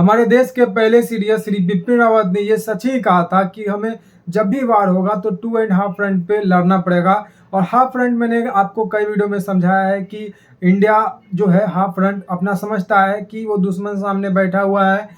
हमारे देश के पहले सीडीएस श्री बिपिन रावत ने ये सच ही कहा था कि हमें जब भी वार होगा तो 2.5 फ्रंट पे लड़ना पड़ेगा। और हाफ फ्रंट मैंने आपको कई वीडियो में समझाया है कि इंडिया जो है हाफ फ्रंट अपना समझता है कि वो दुश्मन सामने बैठा हुआ है,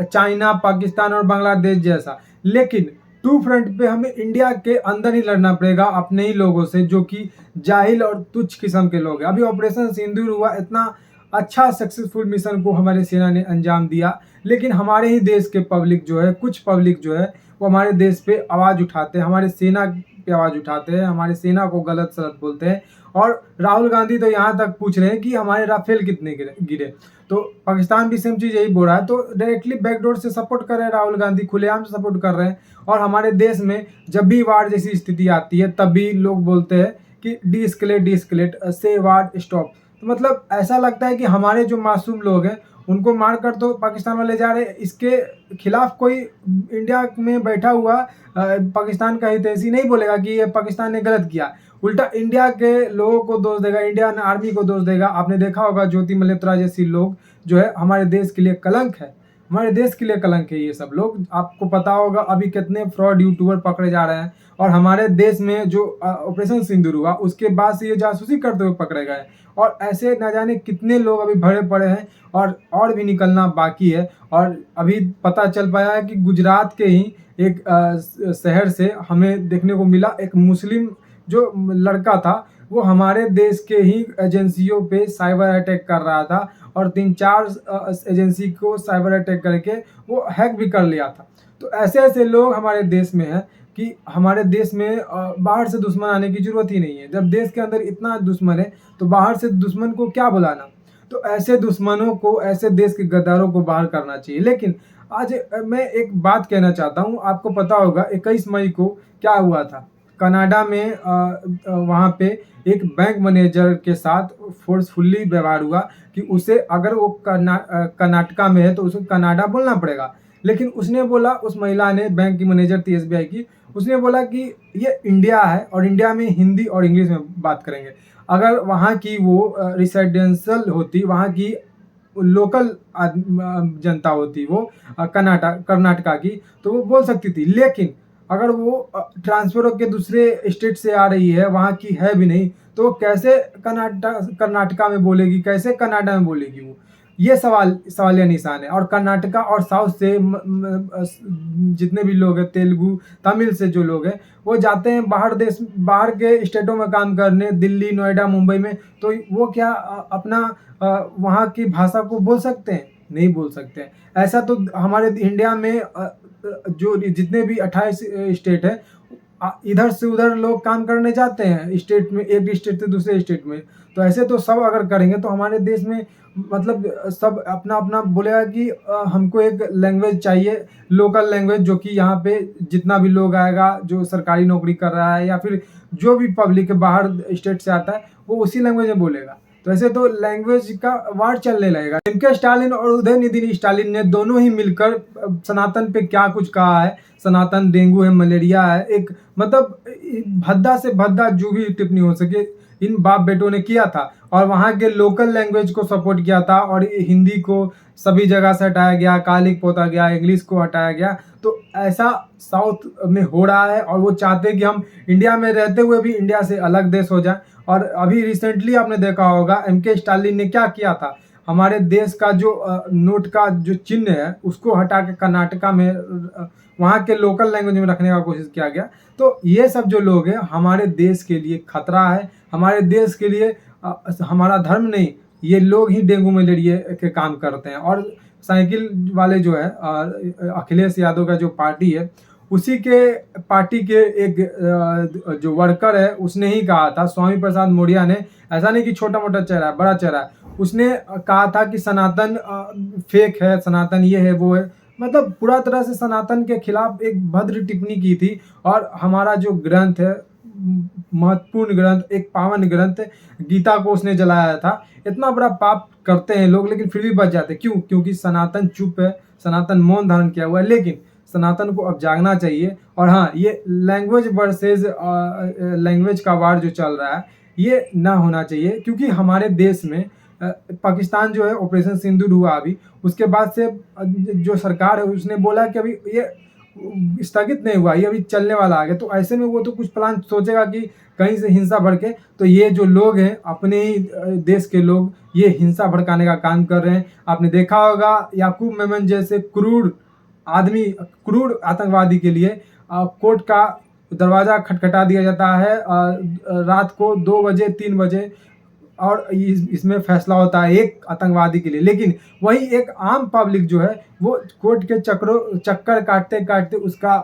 चाइना, पाकिस्तान और बांग्लादेश जैसा। लेकिन टू फ्रंट पे हमें इंडिया के अंदर ही लड़ना पड़ेगा अपने ही लोगों से, जो कि जाहिल और तुच्छ किस्म के लोग हैं। अभी ऑपरेशन सिंदूर हुआ, इतना अच्छा सक्सेसफुल मिशन को हमारे सेना ने अंजाम दिया, लेकिन हमारे ही देश के पब्लिक जो है, कुछ पब्लिक जो है, वो हमारे देश पे आवाज़ उठाते हैं, हमारे सेना पे आवाज़ उठाते हैं, हमारे सेना को गलत सलत बोलते हैं। और राहुल गांधी तो यहाँ तक पूछ रहे हैं कि हमारे राफेल कितने गिरे। तो पाकिस्तान भी सेम चीज़ यही बोल रहा है, तो डायरेक्टली बैकडोर से सपोर्ट कर रहे हैं राहुल गांधी, खुलेआम से सपोर्ट कर रहे हैं। और हमारे देश में जब भी वार जैसी स्थिति आती है तब भी लोग बोलते हैं कि डी एस्केलेट से वार स्टॉप। तो मतलब ऐसा लगता है कि हमारे जो मासूम लोग हैं उनको मारकर तो पाकिस्तान वाले जा रहे हैं, इसके खिलाफ कोई इंडिया में बैठा हुआ पाकिस्तान का हितैषी नहीं बोलेगा कि ये पाकिस्तान ने गलत किया। उल्टा इंडिया के लोगों को दोष देगा, इंडियन आर्मी को दोष देगा। आपने देखा होगा ज्योति मल्होत्रा जैसी लोग जो है हमारे देश के लिए कलंक है, हमारे देश के लिए कलंक है ये सब लोग। आपको पता होगा अभी कितने फ्रॉड यूट्यूबर पकड़े जा रहे हैं, और हमारे देश में जो ऑपरेशन सिंदूर हुआ उसके बाद से ये जासूसी करते हुए पकड़े गए। और ऐसे न जाने कितने लोग अभी भरे पड़े हैं और भी निकलना बाकी है। और अभी पता चल पाया है कि गुजरात के ही एक शहर से हमें देखने को मिला, एक मुस्लिम जो लड़का था वो हमारे देश के ही एजेंसियों पे साइबर अटैक कर रहा था, और 3-4 एजेंसी को साइबर अटैक करके वो हैक भी कर लिया था। तो ऐसे ऐसे लोग हमारे देश में हैं कि हमारे देश में बाहर से दुश्मन आने की ज़रूरत ही नहीं है। जब देश के अंदर इतना दुश्मन है तो बाहर से दुश्मन को क्या बुलाना। तो ऐसे दुश्मनों को, ऐसे देश के गद्दारों को बाहर करना चाहिए। लेकिन आज मैं एक बात कहना चाहता हूँ, आपको पता होगा 21 मई को क्या हुआ था कनाडा में। वहाँ पे एक बैंक मैनेजर के साथ फोर्सफुली व्यवहार हुआ कि उसे, अगर वो कर्नाटका में है तो उसे कनाडा बोलना पड़ेगा। लेकिन उसने बोला, उस महिला ने, बैंक की मैनेजर थी एसबीआई की, उसने बोला कि ये इंडिया है और इंडिया में हिंदी और इंग्लिश में बात करेंगे। अगर वहाँ की वो रेसिडेंशियल होती, वहाँ की लोकल जनता होती वो कर्नाटका की, तो वो बोल सकती थी। लेकिन अगर वो ट्रांसफर होकर दूसरे स्टेट से आ रही है, वहाँ की है भी नहीं, तो वो कैसे कर्नाटका में बोलेगी, कैसे कनाडा में बोलेगी वो। ये सवालिया निशान है। और कर्नाटका और साउथ से जितने भी लोग हैं, तेलुगु तमिल से जो लोग हैं, वो जाते हैं बाहर के स्टेटों में काम करने, दिल्ली, नोएडा, मुंबई में। तो वो क्या अपना वहाँ की भाषा को बोल सकते हैं? नहीं बोल सकते हैं। ऐसा तो हमारे इंडिया में जो जितने भी 28 स्टेट है, इधर से उधर लोग काम करने जाते हैं स्टेट में, एक स्टेट से दूसरे स्टेट में। तो ऐसे तो सब अगर करेंगे तो हमारे देश में मतलब सब अपना अपना बोलेगा कि हमको एक लैंग्वेज चाहिए, लोकल लैंग्वेज, जो कि यहाँ पे जितना भी लोग आएगा, जो सरकारी नौकरी कर रहा है या फिर जो भी पब्लिक बाहर स्टेट से आता है, वो उसी लैंग्वेज में बोलेगा। तो ऐसे तो लैंग्वेज का वार चलने लगेगा। एम.के. स्टालिन और उदयनिधि स्टालिन ने दोनों ही मिलकर सनातन पे क्या कुछ कहा है। सनातन डेंगू है, मलेरिया है, एक मतलब भद्दा से भद्दा जो भी टिप्पणी हो सके इन बाप बेटों ने किया था। और वहाँ के लोकल लैंग्वेज को सपोर्ट किया था, और हिंदी को सभी जगह से हटाया गया, कालिक पोता गया, इंग्लिश को हटाया गया। तो ऐसा साउथ में हो रहा है, और वो चाहते हैं कि हम इंडिया में रहते हुए भी इंडिया से अलग देश हो जाए। और अभी रिसेंटली आपने देखा होगा एम.के. स्टालिन ने क्या किया था, हमारे देश का जो नोट का जो चिन्ह है उसको हटा के कर्नाटका में वहाँ के लोकल लैंग्वेज में रखने का कोशिश किया गया। तो ये सब जो लोग हैं हमारे देश के लिए खतरा है, हमारे देश के लिए हमारा धर्म नहीं, ये लोग ही डेंगू मलेरिया के काम करते हैं। और साइकिल वाले जो है अखिलेश यादव का जो पार्टी है, उसी के पार्टी के एक जो वर्कर है उसने ही कहा था, स्वामी प्रसाद मौर्य ने, ऐसा नहीं कि छोटा मोटा चेहरा है, बड़ा चेहरा है, उसने कहा था कि सनातन फेक है, सनातन ये है वो है, मतलब पूरा तरह से सनातन के खिलाफ एक भद्र टिप्पणी की थी। और हमारा जो ग्रंथ है, महत्वपूर्ण ग्रंथ, एक पावन ग्रंथ गीता को उसने जलाया था। इतना बड़ा पाप करते हैं लोग लेकिन फिर भी बच जाते हैं। क्यों? क्योंकि सनातन चुप है, सनातन मौन धारण किया हुआ है। लेकिन सनातन को अब जागना चाहिए। और हाँ, ये लैंग्वेज वर्सेस लैंग्वेज का वार जो चल रहा है ये ना होना चाहिए, क्योंकि हमारे देश में पाकिस्तान जो है ऑपरेशन सिंदूर हुआ अभी, उसके बाद से जो सरकार है उसने बोला कि अभी ये स्थगित नहीं हुआ, ये अभी चलने वाला आगे। तो ऐसे में वो तो कुछ प्लान सोचेगा कि कहीं से हिंसा भड़के, तो ये जो लोग हैं अपने ही देश के लोग ये हिंसा भड़काने का काम कर रहे हैं। आपने देखा होगा याकूब मेमन जैसे क्रूर आदमी, क्रूर आतंकवादी के लिए कोर्ट का दरवाज़ा खटखटा दिया जाता है रात को 2 बजे 3 बजे, और इसमें फैसला होता है एक आतंकवादी के लिए। लेकिन वही एक आम पब्लिक जो है वो कोर्ट के चक्कर काटते काटते उसका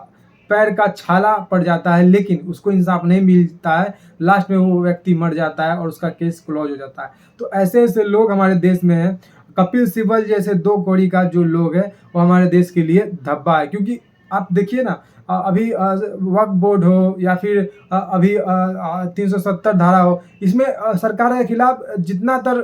पैर का छाला पड़ जाता है, लेकिन उसको इंसाफ नहीं मिलता है। लास्ट में वो व्यक्ति मर जाता है और उसका केस क्लोज हो जाता है। तो ऐसे ऐसे लोग हमारे देश में हैं। कपिल सिब्बल जैसे 2 कौड़ी का जो लोग है वो हमारे देश के लिए धब्बा है। क्योंकि आप देखिए ना, अभी वक्फ बोर्ड हो या फिर अभी 370 धारा हो, इसमें सरकार के खिलाफ जितना तर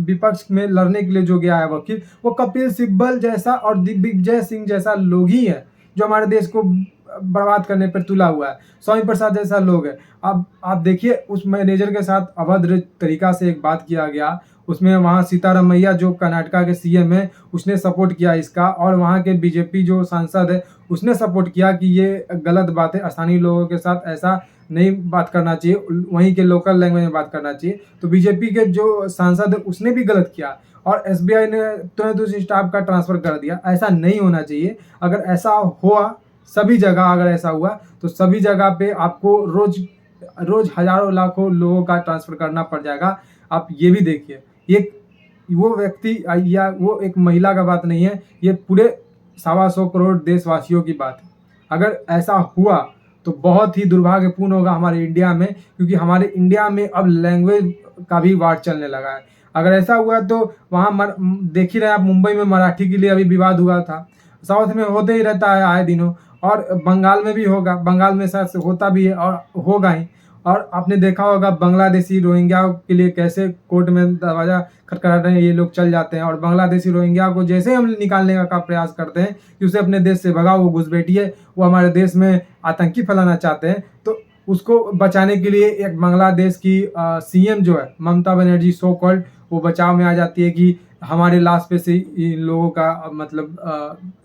विपक्ष में लड़ने के लिए जो गया है वकील, वो कपिल सिब्बल जैसा और दिग्विजय सिंह जैसा लोग ही है जो हमारे देश को बर्बाद करने पर तुला हुआ है। स्वामी प्रसाद जैसा लोग है। अब आप देखिए उस मैनेजर के साथ अभद्र तरीका से एक बात किया गया, उसमें वहाँ सीतारमैया जो कर्नाटका के सीएम है उसने सपोर्ट किया इसका, और वहाँ के बीजेपी जो सांसद है उसने सपोर्ट किया कि ये गलत बात है, स्थानीय लोगों के साथ ऐसा नहीं बात करना चाहिए, वहीं के लोकल लैंग्वेज में बात करना चाहिए। तो बीजेपी के जो सांसद है उसने भी गलत किया और एसबीआई ने तुरंत उस स्टाफ का ट्रांसफ़र कर दिया। ऐसा नहीं होना चाहिए। अगर ऐसा हुआ सभी जगह, अगर ऐसा हुआ तो सभी जगह पे आपको रोज हजारों लाखों लोगों का ट्रांसफ़र करना पड़ जाएगा। आप ये भी देखिए, एक वो व्यक्ति या वो एक महिला का बात नहीं है, ये पूरे 125 करोड़ देशवासियों की बात है। अगर ऐसा हुआ तो बहुत ही दुर्भाग्यपूर्ण होगा हमारे इंडिया में, क्योंकि हमारे इंडिया में अब लैंग्वेज का भी वार चलने लगा है। अगर ऐसा हुआ तो वहाँ देख ही रहे आप, मुंबई में मराठी के लिए अभी विवाद हुआ था, साउथ में होते ही रहता है आए दिनों, और बंगाल में भी होगा, बंगाल में शायद होता भी है और होगा ही। और आपने देखा होगा बांग्लादेशी रोहिंग्या के लिए कैसे कोर्ट में दरवाज़ा खटखटाते हैं, ये लोग चल जाते हैं, और बांग्लादेशी रोहिंग्या को जैसे हम निकालने का प्रयास करते हैं कि उसे अपने देश से भगाओ, वो घुसपैठी है, वो हमारे देश में आतंकी फैलाना चाहते हैं, तो उसको बचाने के लिए एक बांग्लादेश की सीएम जो है ममता बनर्जी सो कॉल्ड, वो बचाव में आ जाती है कि हमारे लाश पे से इन लोगों का मतलब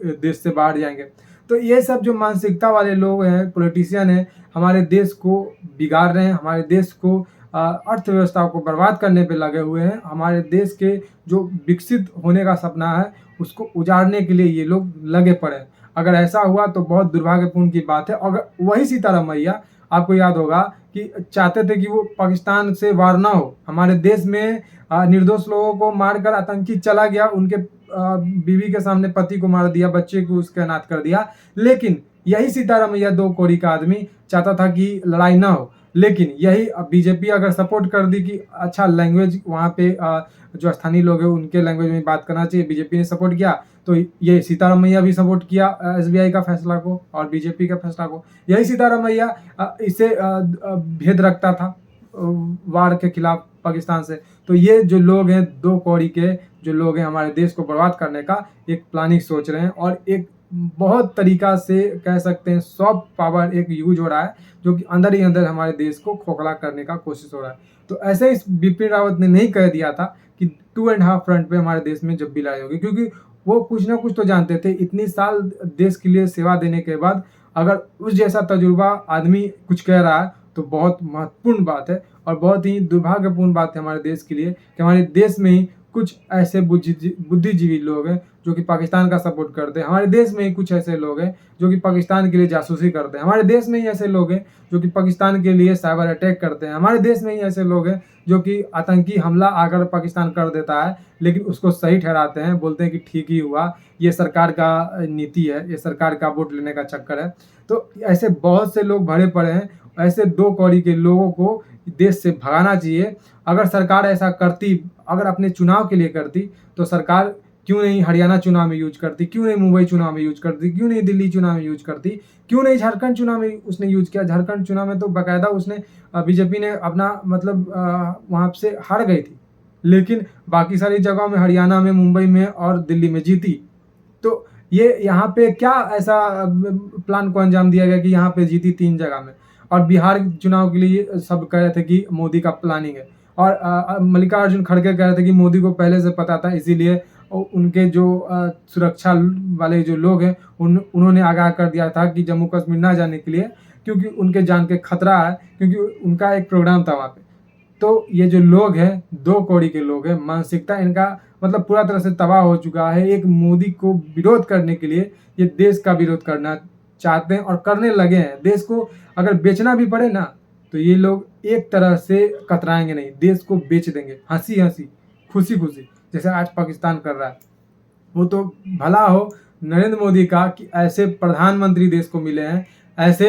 देश से बाहर जाएंगे। तो ये सब जो मानसिकता वाले लोग हैं, पॉलिटिशियन हैं, हमारे देश को बिगाड़ रहे हैं, हमारे देश को अर्थव्यवस्था को बर्बाद करने पे लगे हुए हैं। हमारे देश के जो विकसित होने का सपना है उसको उजाड़ने के लिए ये लोग लगे पड़े हैं। अगर ऐसा हुआ तो बहुत दुर्भाग्यपूर्ण की बात है। अगर वही सीतारमैया, आपको याद होगा कि चाहते थे कि वो पाकिस्तान से वार ना हो, हमारे देश में निर्दोष लोगों को मारकर आतंकी चला गया, उनके बीवी के सामने पति को मार दिया, बच्चे को उसके अनाथ कर दिया। लेकिन यही सीतारमैया 2 कौड़ी का आदमी चाहता था कि लड़ाई ना हो, लेकिन यही बीजेपी अगर सपोर्ट कर दी कि अच्छा लैंग्वेज वहाँ पे जो स्थानीय लोग हैं उनके लैंग्वेज में बात करना चाहिए, बीजेपी ने सपोर्ट किया, तो ये सीतारमैया भी सपोर्ट किया एसबीआई का फैसला को और बीजेपी का फैसला को। यही सीतारमैया इसे भेद रखता था वार के खिलाफ पाकिस्तान से। तो ये जो लोग हैं 2 कौड़ी के जो लोग हैं हमारे देश को बर्बाद करने का एक प्लानिंग सोच रहे हैं, और एक बहुत तरीका से कह सकते हैं सॉफ्ट पावर एक यूज हो रहा है, जो कि अंदर ही अंदर हमारे देश को खोखला करने का कोशिश हो रहा है। तो ऐसे इस बिपिन रावत ने नहीं कह दिया था कि 2.5 फ्रंट पे हमारे देश में जब भी लड़ाई होगी, क्योंकि वो कुछ ना कुछ तो जानते थे। इतनी साल देश के लिए सेवा देने के बाद अगर उस जैसा तजुर्बा आदमी कुछ कह रहा है तो बहुत महत्वपूर्ण बात है और बहुत ही दुर्भाग्यपूर्ण बात है हमारे देश के लिए कि हमारे देश में ही कुछ ऐसे बुद्धिजीवी लोग हैं जो कि पाकिस्तान का सपोर्ट करते हैं। हमारे देश में ही कुछ ऐसे लोग हैं जो कि पाकिस्तान के लिए जासूसी करते हैं। हमारे देश में ही ऐसे लोग हैं जो कि पाकिस्तान के लिए साइबर अटैक करते हैं। हमारे देश में ही ऐसे लोग हैं जो कि आतंकी हमला अगर पाकिस्तान कर देता है लेकिन उसको सही ठहराते हैं, बोलते हैं कि ठीक ही हुआ, ये सरकार का नीति है, ये सरकार का वोट लेने का चक्कर है। तो ऐसे बहुत से लोग भरे पड़े हैं। ऐसे 2 कौड़ी के लोगों को देश से भगाना चाहिए। अगर सरकार ऐसा करती, अगर अपने चुनाव के लिए करती, तो सरकार क्यों नहीं हरियाणा चुनाव में यूज करती, क्यों नहीं मुंबई चुनाव में यूज करती, क्यों नहीं दिल्ली चुनाव में यूज करती, क्यों नहीं झारखंड चुनाव में उसने यूज किया। झारखंड चुनाव में तो बाकायदा उसने बीजेपी ने अपना मतलब वहाँ से हार गई थी, लेकिन बाकी सारी जगहों में हरियाणा में, मुंबई में और दिल्ली में जीती। तो ये यहाँ पे क्या ऐसा प्लान को अंजाम दिया गया कि यहाँ पे जीती 3 जगह में, और बिहार चुनाव के लिए सब कह रहे थे कि मोदी का प्लानिंग है, और मल्लिकार्जुन खड़गे कह रहे थे कि मोदी को पहले से पता था, इसीलिए उनके जो सुरक्षा वाले जो लोग हैं उन्होंने आगाह कर दिया था कि जम्मू कश्मीर ना जाने के लिए, क्योंकि उनके जान के खतरा है, क्योंकि उनका एक प्रोग्राम था वहाँ पे। तो ये जो लोग हैं, दो कौड़ी के लोग हैं, मानसिकता इनका मतलब पूरा तरह से तबाह हो चुका है। एक मोदी को विरोध करने के लिए ये देश का विरोध करना चाहते हैं और करने लगे हैं। देश को अगर बेचना भी पड़े ना, तो ये लोग एक तरह से कतराएंगे नहीं, देश को बेच देंगे हंसी हंसी, खुशी खुशी, जैसे आज पाकिस्तान कर रहा है। वो तो भला हो नरेंद्र मोदी का कि ऐसे प्रधानमंत्री देश को मिले हैं, ऐसे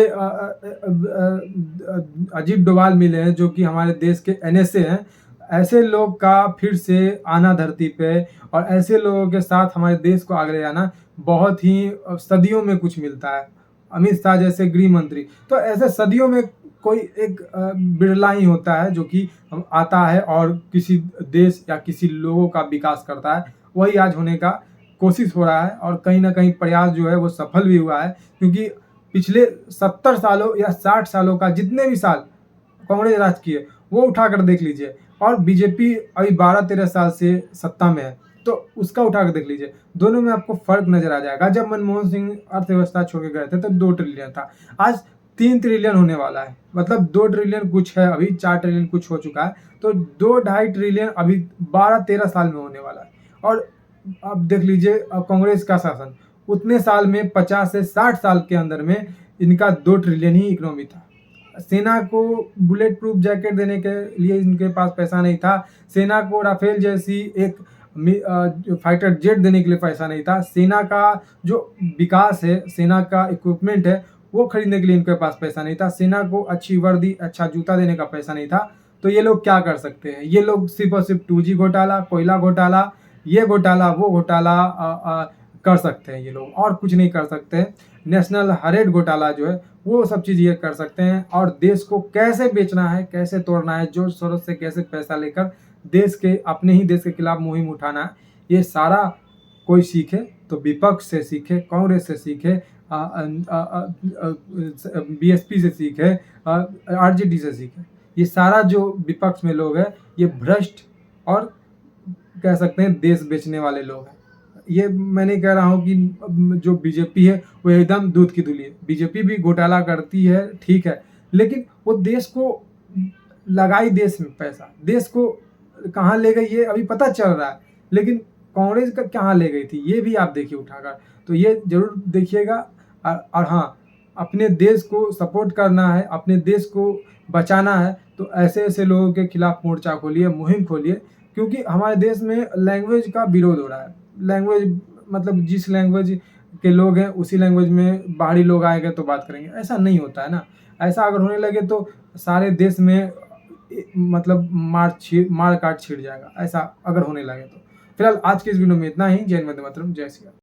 अजीत डोभाल मिले हैं जो कि हमारे देश के NSA हैं। ऐसे लोग का फिर से आना धरती पे और ऐसे लोगों के साथ हमारे देश को आगे ले जाना बहुत ही सदियों में कुछ मिलता है। अमित शाह जैसे गृह मंत्री, तो ऐसे सदियों में कोई एक बिरला ही होता है जो कि आता है और किसी देश या किसी लोगों का विकास करता है। वही आज होने का कोशिश हो रहा है और कहीं ना कहीं प्रयास जो है वो सफल भी हुआ है, क्योंकि पिछले 70 सालों या 60 सालों का जितने भी साल कांग्रेस राज की है वो उठाकर देख लीजिए, और बीजेपी अभी 12-13 साल से सत्ता में है तो उसका उठाकर देख लीजिए, दोनों में आपको फर्क नजर आ जाएगा। जब मनमोहन सिंह अर्थव्यवस्था छोड़ के गए थे तो 2 ट्रिलियन था, आज 3 ट्रिलियन होने वाला है। मतलब 2 ट्रिलियन कुछ है, अभी 4 ट्रिलियन कुछ हो चुका है, तो 2-2.5 ट्रिलियन अभी 12-13 साल में होने वाला है। और अब देख लीजिए कांग्रेस का शासन, उतने साल में 50 से 60 साल के अंदर में इनका 2 ट्रिलियन ही इकोनॉमी था। सेना को बुलेट प्रूफ जैकेट देने के लिए इनके पास पैसा नहीं था, सेना को राफेल जैसी एक फाइटर जेट देने के लिए पैसा नहीं था, सेना का जो विकास है, सेना का इक्विपमेंट है वो खरीदने के लिए इनके पास पैसा नहीं था, सेना को अच्छी वर्दी, अच्छा जूता देने का पैसा नहीं था। तो ये लोग क्या कर सकते हैं? ये लोग सिर्फ और सिर्फ 2G घोटाला, कोयला घोटाला, ये घोटाला, वो घोटाला कर सकते हैं ये लोग, और कुछ नहीं कर सकते हैं। नेशनल हेराल्ड घोटाला जो है वो सब चीज़ ये कर सकते हैं, और देश को कैसे बेचना है, कैसे तोड़ना है, जोर शोर से कैसे पैसा लेकर देश के, अपने ही देश के खिलाफ मुहिम उठाना है, ये सारा कोई सीखे तो विपक्ष से सीखे, कांग्रेस से सीखे, BSP से सीखे, RJD से सीखे। ये सारा जो विपक्ष में लोग हैं ये भ्रष्ट और कह सकते हैं देश बेचने वाले लोग हैं। ये मैं नहीं कह रहा हूँ कि जो बीजेपी है वो एकदम दूध की धुली है, बीजेपी भी घोटाला करती है, ठीक है, लेकिन वो देश को लगाई, देश में पैसा, देश को कहाँ ले गई ये अभी पता चल रहा है, लेकिन कांग्रेस का कहाँ ले गई थी ये भी आप देखिए उठाकर, तो ये जरूर देखिएगा। और हाँ, अपने देश को सपोर्ट करना है, अपने देश को बचाना है, तो ऐसे ऐसे लोगों के खिलाफ मोर्चा खोलिए, मुहिम खोलिए, क्योंकि हमारे देश में लैंग्वेज का विरोध हो रहा है। लैंग्वेज मतलब जिस लैंग्वेज के लोग हैं उसी लैंग्वेज में बाहरी लोग आएंगे तो बात करेंगे, ऐसा नहीं होता है ना। ऐसा अगर होने लगे तो सारे देश में मतलब मार काट छिड़ जाएगा, ऐसा अगर होने लगे तो। फिलहाल आज के इस वीडियो में इतना ही। जय हिंद, वंदे मातरम, जय श्री राम।